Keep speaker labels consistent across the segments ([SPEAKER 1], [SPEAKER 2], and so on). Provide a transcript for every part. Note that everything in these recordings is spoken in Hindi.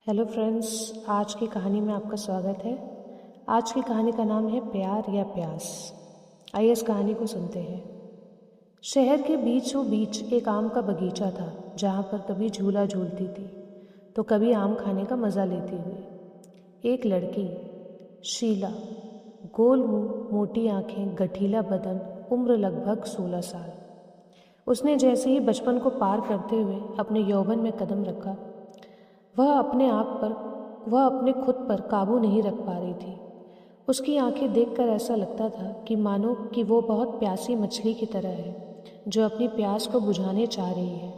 [SPEAKER 1] हेलो फ्रेंड्स, आज की कहानी में आपका स्वागत है। आज की कहानी का नाम है प्यार या प्यास। आइए इस कहानी को सुनते हैं। शहर के बीचों बीच एक आम का बगीचा था, जहाँ पर कभी झूला झूलती थी तो कभी आम खाने का मज़ा लेते हुए एक लड़की, शीला, गोल मुंह, मोटी आंखें, गठीला बदन, उम्र लगभग 16 साल। उसने जैसे ही बचपन को पार करते हुए अपने यौवन में कदम रखा, वह अपने खुद पर काबू नहीं रख पा रही थी। उसकी आंखें देखकर ऐसा लगता था कि मानो कि वो बहुत प्यासी मछली की तरह है, जो अपनी प्यास को बुझाने चाह रही है,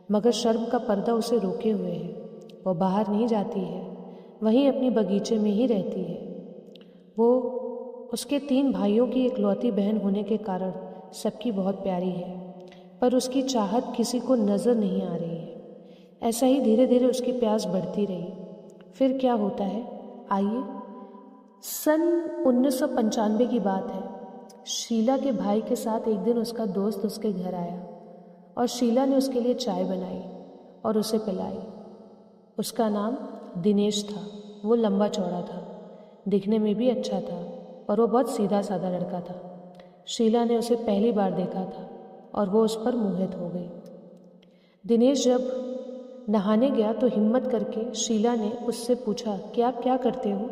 [SPEAKER 1] मगर शर्म का पर्दा उसे रोके हुए है। वो बाहर नहीं जाती है, वहीं अपनी बगीचे में ही रहती है। वो उसके 3 भाइयों की इकलौती बहन होने के कारण सबकी बहुत प्यारी है, पर उसकी चाहत किसी को नज़र नहीं आ रही है। ऐसा ही धीरे धीरे उसकी प्यास बढ़ती रही। फिर क्या होता है, आइए। सन 1995 की बात है। शीला के भाई के साथ एक दिन उसका दोस्त उसके घर आया और शीला ने उसके लिए चाय बनाई और उसे पिलाई। उसका नाम दिनेश था। वो लंबा चौड़ा था, दिखने में भी अच्छा था, और वो बहुत सीधा साधा लड़का था। शीला ने उसे पहली बार देखा था और वो उस पर मोहित हो गई। दिनेश जब नहाने गया तो हिम्मत करके शीला ने उससे पूछा कि आप क्या करते हो।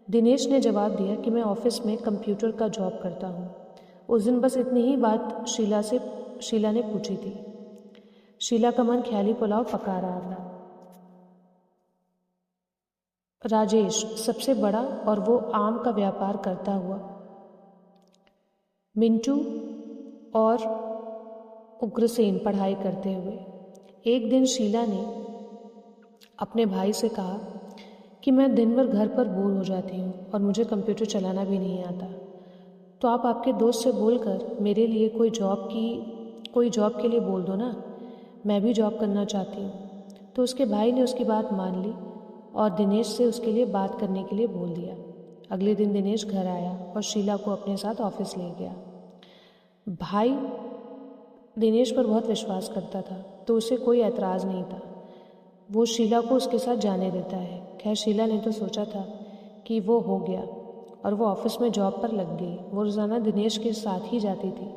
[SPEAKER 1] दिनेश ने जवाब दिया कि मैं ऑफिस में कंप्यूटर का जॉब करता हूँ। उस दिन बस इतनी ही बात शीला ने पूछी थी। शीला का मन ख्याली पुलाव पका रहा था। राजेश सबसे बड़ा और वो आम का व्यापार करता हुआ, मिंटू और उग्रसेन पढ़ाई करते हुए। एक दिन शीला ने अपने भाई से कहा कि मैं दिन भर घर पर बोर हो जाती हूँ और मुझे कंप्यूटर चलाना भी नहीं आता, तो आप आपके दोस्त से बोलकर मेरे लिए कोई जॉब के लिए बोल दो ना। मैं भी जॉब करना चाहती हूँ। तो उसके भाई ने उसकी बात मान ली और दिनेश से उसके लिए बात करने के लिए बोल दिया। अगले दिन दिनेश घर आया और शीला को अपने साथ ऑफिस ले गया। भाई दिनेश पर बहुत विश्वास करता था, तो उसे कोई ऐतराज़ नहीं था। वो शीला को उसके साथ जाने देता है। खैर, शीला ने तो सोचा था कि वो हो गया और वो ऑफिस में जॉब पर लग गई। वो रोज़ाना दिनेश के साथ ही जाती थी।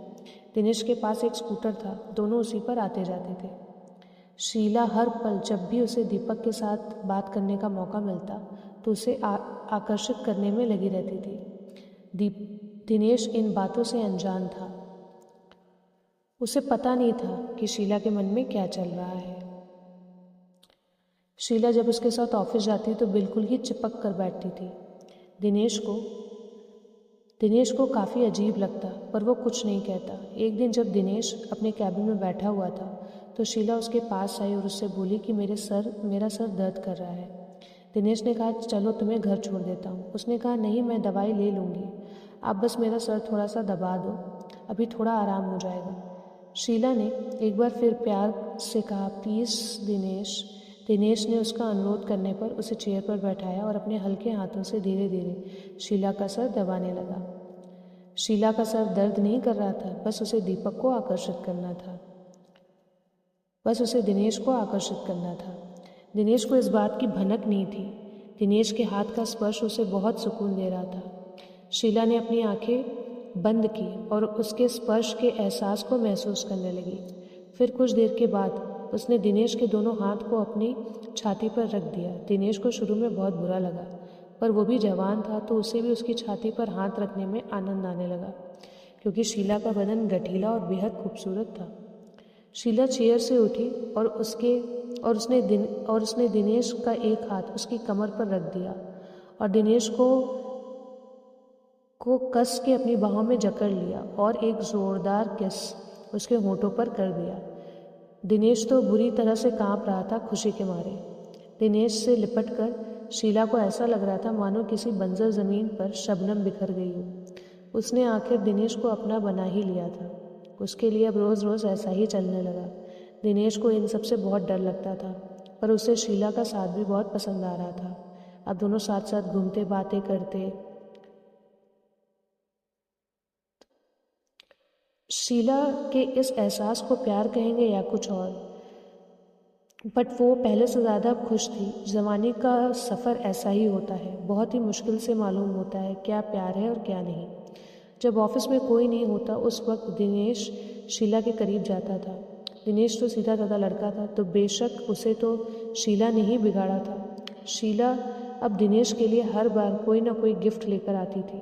[SPEAKER 1] दिनेश के पास एक स्कूटर था, दोनों उसी पर आते जाते थे। शीला हर पल जब भी उसे दीपक के साथ बात करने का मौका मिलता तो उसे आकर्षित करने में लगी रहती थी। दिनेश इन बातों से अनजान था। उसे पता नहीं था कि शीला के मन में क्या चल रहा है। शीला जब उसके साथ ऑफिस जाती तो बिल्कुल ही चिपक कर बैठती थी। दिनेश को दिनेश को काफ़ी अजीब लगता, पर वो कुछ नहीं कहता। एक दिन जब दिनेश अपने कैबिन में बैठा हुआ था तो शीला उसके पास आई और उससे बोली कि मेरा सर दर्द कर रहा है। दिनेश ने कहा, चलो तुम्हें घर छोड़ देता हूँ। उसने कहा, नहीं, मैं दवाई ले लूँगी, आप बस मेरा सर थोड़ा सा दबा दो, अभी थोड़ा आराम हो जाएगा। शीला ने एक बार फिर प्यार से कहा, प्लीज़ दिनेश। दिनेश ने उसका अनुरोध करने पर उसे चेयर पर बैठाया और अपने हल्के हाथों से धीरे धीरे शीला का सर दबाने लगा। शीला का सर दर्द नहीं कर रहा था, बस उसे दीपक को आकर्षित करना था। बस उसे दिनेश को आकर्षित करना था। दिनेश को इस बात की भनक नहीं थी। दिनेश के हाथ का स्पर्श उसे बहुत सुकून दे रहा था। शीला ने अपनी आंखें बंद की और उसके स्पर्श के एहसास को महसूस करने लगी। फिर कुछ देर के बाद उसने दिनेश के दोनों हाथ को अपनी छाती पर रख दिया। दिनेश को शुरू में बहुत बुरा लगा, पर वो भी जवान था तो उसे भी उसकी छाती पर हाथ रखने में आनंद आने लगा, क्योंकि शीला का बदन गठीला और बेहद खूबसूरत था। शीला चेयर से उठी और उसने दिनेश का एक हाथ उसकी कमर पर रख दिया और दिनेश को कस के अपनी बाहों में जकड़ लिया और एक ज़ोरदार किस उसके होठों पर कर दिया। दिनेश तो बुरी तरह से कांप रहा था खुशी के मारे। दिनेश से लिपटकर शीला को ऐसा लग रहा था मानो किसी बंजर ज़मीन पर शबनम बिखर गई हो। उसने आखिर दिनेश को अपना बना ही लिया था। उसके लिए अब रोज़ रोज़ ऐसा ही चलने लगा। दिनेश को इन सब से बहुत डर लगता था, पर उसे शीला का साथ भी बहुत पसंद आ रहा था। अब दोनों साथ साथ घूमते, बातें करते। शीला के इस एहसास को प्यार कहेंगे या कुछ और, बट वो पहले से ज़्यादा खुश थी। ज़माने का सफ़र ऐसा ही होता है, बहुत ही मुश्किल से मालूम होता है क्या प्यार है और क्या नहीं। जब ऑफिस में कोई नहीं होता उस वक्त दिनेश शीला के करीब जाता था। दिनेश तो सीधा साधा लड़का था, तो बेशक उसे तो शीला ने ही बिगाड़ा था। शीला अब दिनेश के लिए हर बार कोई ना कोई गिफ्ट लेकर आती थी।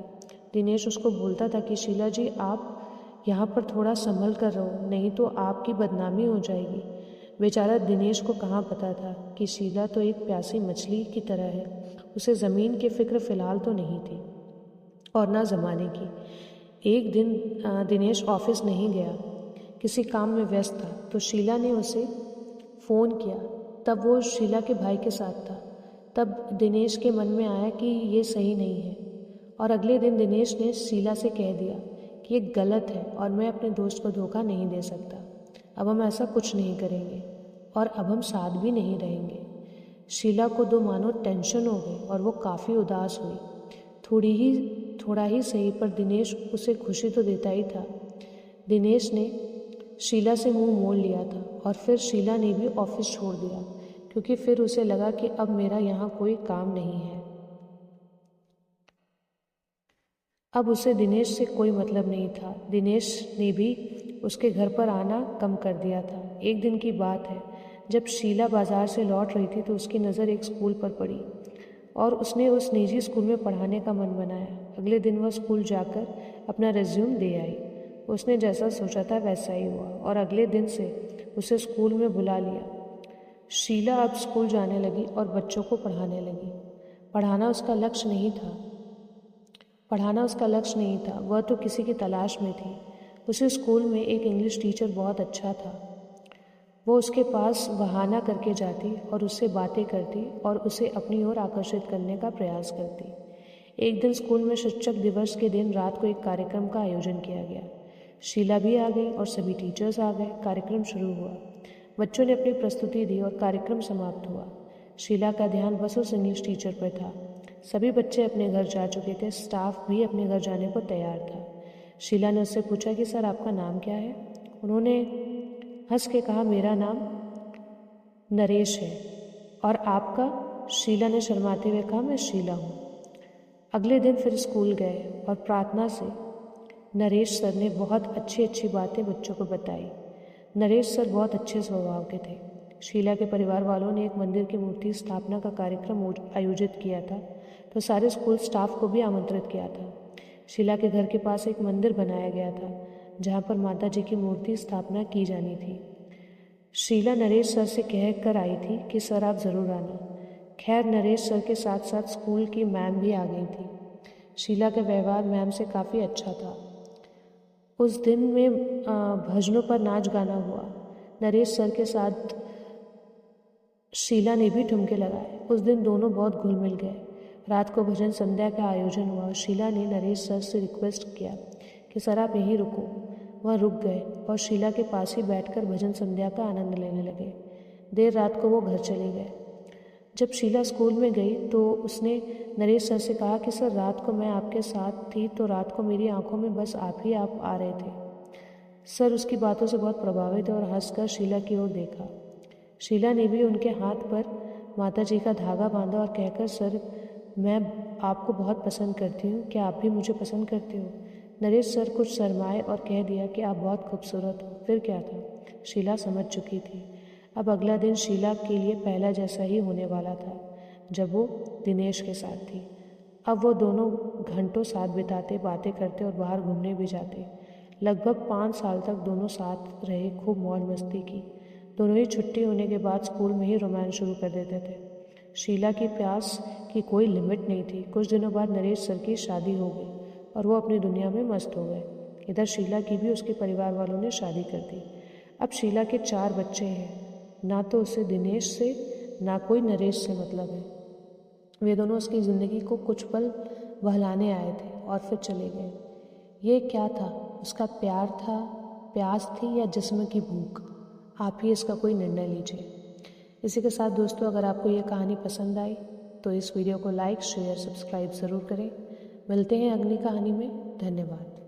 [SPEAKER 1] दिनेश उसको बोलता था कि शीला जी, आप यहाँ पर थोड़ा संभल कर रहो, नहीं तो आपकी बदनामी हो जाएगी। बेचारा दिनेश को कहाँ पता था कि शीला तो एक प्यासी मछली की तरह है। उसे ज़मीन की फ़िक्र फ़िलहाल तो नहीं थी और ना ज़माने की। एक दिन दिनेश ऑफिस नहीं गया, किसी काम में व्यस्त था, तो शीला ने उसे फ़ोन किया। तब वो शीला के भाई के साथ था। तब दिनेश के मन में आया कि ये सही नहीं है, और अगले दिन दिनेश ने शीला से कह दिया कि ये गलत है और मैं अपने दोस्त को धोखा नहीं दे सकता। अब हम ऐसा कुछ नहीं करेंगे और अब हम साथ भी नहीं रहेंगे। शीला को तो मानो टेंशन हो गई और वो काफ़ी उदास हुई। थोड़ा ही सही, पर दिनेश उसे खुशी तो देता ही था। दिनेश ने शीला से मुंह मोड़ लिया था और फिर शीला ने भी ऑफिस छोड़ दिया, क्योंकि फिर उसे लगा कि अब मेरा यहाँ कोई काम नहीं है। अब उसे दिनेश से कोई मतलब नहीं था। दिनेश ने भी उसके घर पर आना कम कर दिया था। एक दिन की बात है, जब शीला बाजार से लौट रही थी तो उसकी नज़र एक स्कूल पर पड़ी और उसने उस निजी स्कूल में पढ़ाने का मन बनाया। अगले दिन वह स्कूल जाकर अपना रिज्यूम दे आई। उसने जैसा सोचा था वैसा ही हुआ और अगले दिन से उसे स्कूल में बुला लिया। शीला अब स्कूल जाने लगी और बच्चों को पढ़ाने लगी। पढ़ाना उसका लक्ष्य नहीं था। वह तो किसी की तलाश में थी। उसी स्कूल में एक इंग्लिश टीचर बहुत अच्छा था। वो उसके पास बहाना करके जाती और उससे बातें करती और उसे अपनी ओर आकर्षित करने का प्रयास करती। एक दिन स्कूल में शिक्षक दिवस के दिन रात को एक कार्यक्रम का आयोजन किया गया। शीला भी आ गई और सभी टीचर्स आ गए। कार्यक्रम शुरू हुआ। बच्चों ने अपनी प्रस्तुति दी और कार्यक्रम समाप्त हुआ। शीला का ध्यान बस उस इंग्लिश टीचर पर था। सभी बच्चे अपने घर जा चुके थे। स्टाफ भी अपने घर जाने को तैयार था। शीला ने उससे पूछा कि सर, आपका नाम क्या है? उन्होंने हंस के कहा, मेरा नाम नरेश है। और आपका? शीला ने शर्माते हुए कहा, मैं शीला हूँ। अगले दिन फिर स्कूल गए और प्रार्थना से नरेश सर ने बहुत अच्छी बातें बच्चों को बताई। नरेश सर बहुत अच्छे स्वभाव के थे। शीला के परिवार वालों ने एक मंदिर की मूर्ति स्थापना का कार्यक्रम आयोजित किया था, तो सारे स्कूल स्टाफ को भी आमंत्रित किया था। शीला के घर के पास एक मंदिर बनाया गया था जहाँ पर माता जी की मूर्ति स्थापना की जानी थी। शीला नरेश सर से कह कर आई थी कि सर, आप ज़रूर आना। खैर, नरेश सर के साथ साथ स्कूल की मैम भी आ गई थी। शीला का व्यवहार मैम से काफ़ी अच्छा था। उस दिन में भजनों पर नाच गाना हुआ। नरेश सर के साथ शीला ने भी ठुमके लगाए। उस दिन दोनों बहुत घुल मिल गए। रात को भजन संध्या का आयोजन हुआ और शीला ने नरेश सर से रिक्वेस्ट किया कि सर, आप यहीं रुको। वह रुक गए और शीला के पास ही बैठकर भजन संध्या का आनंद लेने लगे। देर रात को वो घर चले गए। जब शीला स्कूल में गई तो उसने नरेश सर से कहा कि सर, रात को मैं आपके साथ थी तो रात को मेरी आंखों में बस आप आ रहे थे। सर उसकी बातों से बहुत प्रभावित और हंसकर शीला की ओर देखा। शीला ने भी उनके हाथ पर माता जी का धागा बांधा और कहकर, सर, मैं आपको बहुत पसंद करती हूँ, क्या आप भी मुझे पसंद करते हो? नरेश सर कुछ शर्माए और कह दिया कि आप बहुत खूबसूरत हो। फिर क्या था, शीला समझ चुकी थी। अब अगला दिन शीला के लिए पहला जैसा ही होने वाला था जब वो दिनेश के साथ थी। अब वो दोनों घंटों साथ बिताते, बातें करते और बाहर घूमने भी जाते। लगभग 5 साल तक दोनों साथ रहे, खूब मौज मस्ती की। दोनों ही छुट्टी होने के बाद स्कूल में ही रोमांस शुरू कर देते थे। शीला की प्यास की कोई लिमिट नहीं थी। कुछ दिनों बाद नरेश सर की शादी हो गई और वो अपनी दुनिया में मस्त हो गए। इधर शीला की भी उसके परिवार वालों ने शादी कर दी। अब शीला के 4 बच्चे हैं। ना तो उसे दिनेश से, ना कोई नरेश से मतलब है। वे दोनों उसकी ज़िंदगी को कुछ पल बहलाने आए थे और फिर चले गए। ये क्या था? उसका प्यार था, प्यास थी, या जिस्म की भूख? आप ही इसका कोई निर्णय लीजिए। इसी के साथ दोस्तों, अगर आपको ये कहानी पसंद आई तो इस वीडियो को लाइक, शेयर, सब्सक्राइब ज़रूर करें। मिलते हैं अगली कहानी में। धन्यवाद।